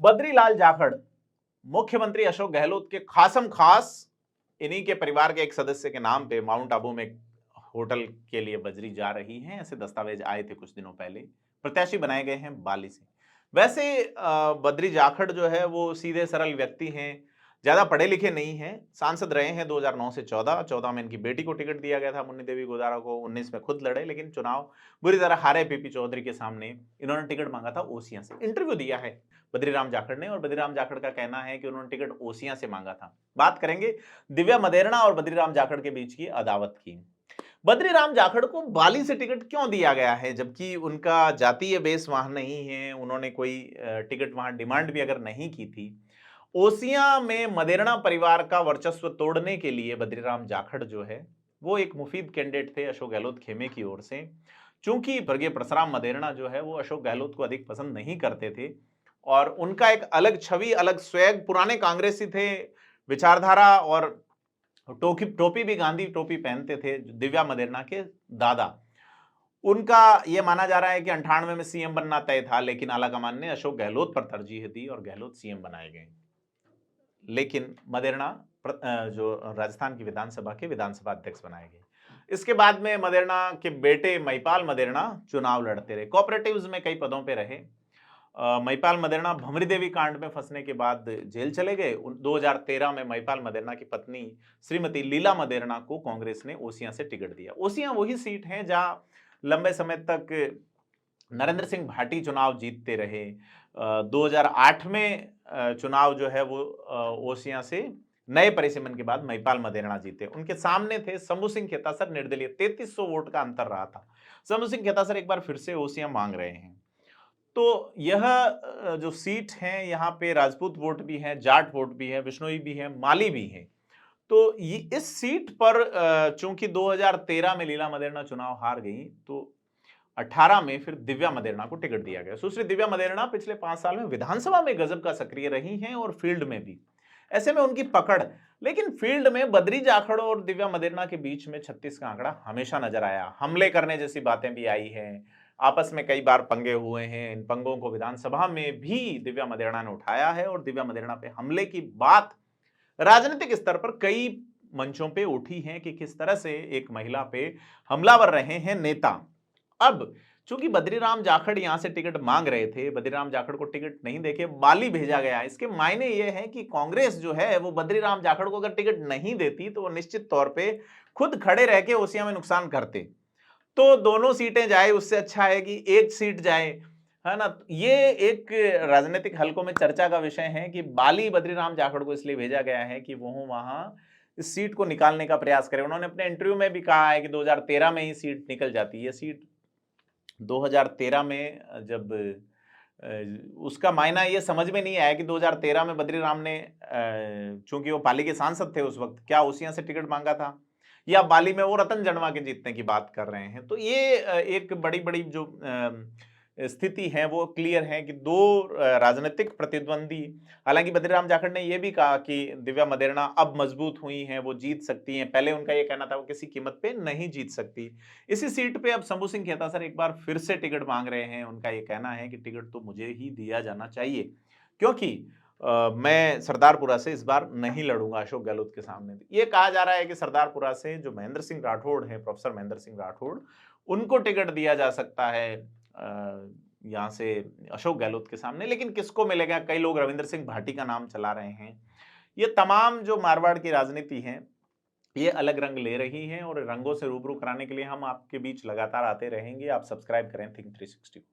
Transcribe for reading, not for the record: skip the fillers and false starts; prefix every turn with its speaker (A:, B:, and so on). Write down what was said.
A: बद्रीलाल जाखड़ मुख्यमंत्री अशोक गहलोत के खासम खास इन्हीं के परिवार के एक सदस्य के नाम पे माउंट आबू में होटल के लिए बजरी जा रही हैं। ऐसे दस्तावेज आए थे कुछ दिनों पहले। प्रत्याशी बनाए गए हैं बाली से। वैसे बद्री जाखड़ जो है वो सीधे सरल व्यक्ति हैं, ज्यादा पढ़े लिखे नहीं हैं। सांसद रहे हैं 2009 से 14 में इनकी बेटी को टिकट दिया गया था, मुन्नी देवी गोदारा को। 19 में खुद लड़े लेकिन चुनाव बुरी तरह हारे पीपी चौधरी के सामने। इन्होंने टिकट मांगा था ओसियां से। इंटरव्यू दिया है बद्रीराम जाखड़ ने और बद्रीराम जाखड़ का कहना है कि उन्होंने टिकट ओसियां से मांगा था। बात करेंगे दिव्या मदेरणा और बद्रीराम जाखड़ के बीच की अदावत की। बद्रीराम जाखड़ को बाली से टिकट क्यों दिया गया है, जबकि उनका जातीय बेस वहां नहीं है, उन्होंने कोई टिकट वहां डिमांड भी अगर नहीं की थी। ओसियां में मदेरणा परिवार का वर्चस्व तोड़ने के लिए बद्रीराम जाखड़ जो है वो एक मुफीद कैंडिडेट थे अशोक गहलोत खेमे की ओर से। चूंकि स्वर्गीय परशुराम मदेरणा जो है वो अशोक गहलोत को अधिक पसंद नहीं करते थे और उनका एक अलग छवि, अलग स्वैग, पुराने कांग्रेसी थे, विचारधारा और टोपी भी गांधी टोपी पहनते थे दिव्या मदेरणा के दादा। उनका यह माना जा रहा है कि 98 में सीएम बनना तय था, लेकिन आलाकमान ने अशोक गहलोत पर तरजीह दी और गहलोत सीएम बनाए गए। लेकिन मदेरणा जो राजस्थान की विधानसभा के विधानसभा अध्यक्ष बनाए गए। इसके बाद में मदेरणा के बेटे महिपाल मदेरणा चुनाव लड़ते रहे, कोऑपरेटिव्स में कई पदों पे रहे। महिपाल मदेरणा भमरी देवी कांड में फंसने के बाद जेल चले गए। 2013 में महिपाल मदेरणा की पत्नी श्रीमती लीला मदेरणा को कांग्रेस ने ओसियां से टिकट दिया। ओसियां वही सीट है जहां लंबे समय तक नरेंद्र सिंह भाटी चुनाव जीतते रहे। 2008 में चुनाव जो है वो ओसियां से नए परिसीमन के बाद महिपाल मदेरणा जीते। उनके सामने थे शंभू सिंह खेतासर निर्दलीय। 3300 वोट का अंतर रहा था। शंभू सिंह खेतासर एक बार फिर से ओसियां मांग रहे हैं। तो यह जो सीट है यहाँ पे राजपूत वोट भी है, जाट वोट भी है, बिश्नोई भी है, माली भी है। तो इस सीट पर चूंकि 2013 में लीला मदेरणा चुनाव हार गई तो 18 में फिर दिव्या मदेरणा को टिकट दिया गया। सुश्री दिव्या मदेरणा पिछले 5 साल में विधानसभा में गजब का सक्रिय रही हैं और फील्ड में भी। ऐसे में उनकी पकड़, लेकिन फील्ड में बद्री जाखड़ और दिव्या मदेरणा के बीच में 36 का आंकड़ा हमेशा नजर आया। हमले करने जैसी बातें भी आई हैं, आपस में कई बार पंगे हुए हैं। इन पंगों को विधानसभा में भी दिव्या मदेरणा ने उठाया है और दिव्या मदेरणा पे हमले की बात राजनीतिक स्तर पर कई मंचों पे उठी है कि किस तरह से एक महिला पे हमलावर रहे हैं नेता। अब चूंकि बद्रीराम जाखड़ यहां से टिकट मांग रहे थे, बद्रीराम जाखड़ को टिकट नहीं देके बाली भेजा गया। इसके मायने ये है कि कांग्रेस जो है वो बद्रीराम जाखड़ को अगर टिकट नहीं देती तो वो निश्चित तौर पे खुद खड़े रह के ओसियां में नुकसान करते। तो दोनों सीटें जाए उससे अच्छा है कि एक सीट जाए, है ना। ये एक राजनीतिक हलकों में चर्चा का विषय है कि बाली बद्रीराम जाखड़ को इसलिए भेजा गया है कि वो वहां इस सीट को निकालने का प्रयास करें। उन्होंने अपने इंटरव्यू में भी कहा है कि 2013 में ही सीट निकल जाती है। सीट 2013 में जब उसका मायना ये समझ में नहीं आया कि 2013 में बद्रीराम ने चूंकि वो पाली के सांसद थे उस वक्त, क्या ओसियां से टिकट मांगा था या बाली में वो रतन जड़वा के जीतने की बात कर रहे हैं। तो ये एक बड़ी बड़ी जो स्थिति है वो क्लियर है कि दो राजनीतिक प्रतिद्वंदी, हालांकि बद्रीराम जाखड़ ने यह भी कहा कि दिव्या मदेरणा अब मजबूत हुई हैं, वो जीत सकती हैं। पहले उनका यह कहना था वो किसी कीमत पे नहीं जीत सकती। इसी सीट पे अब शंभू सिंह खेतासर एक बार फिर से टिकट मांग रहे हैं। उनका यह कहना है कि टिकट तो मुझे ही दिया जाना चाहिए क्योंकि मैं सरदारपुरा से इस बार नहीं लड़ूंगा अशोक गहलोत के सामने। ये कहा जा रहा है कि सरदारपुरा से जो महेंद्र सिंह राठौड़ है, प्रोफेसर महेंद्र सिंह राठौड़, उनको टिकट दिया जा सकता है यहां से अशोक गहलोत के सामने। लेकिन किसको मिलेगा? कई लोग रविंद्र सिंह भाटी का नाम चला रहे हैं। ये तमाम जो मारवाड़ की राजनीति है ये अलग रंग ले रही है और रंगों से रूबरू कराने के लिए हम आपके बीच लगातार आते रहेंगे। आप सब्सक्राइब करें थिंक 360।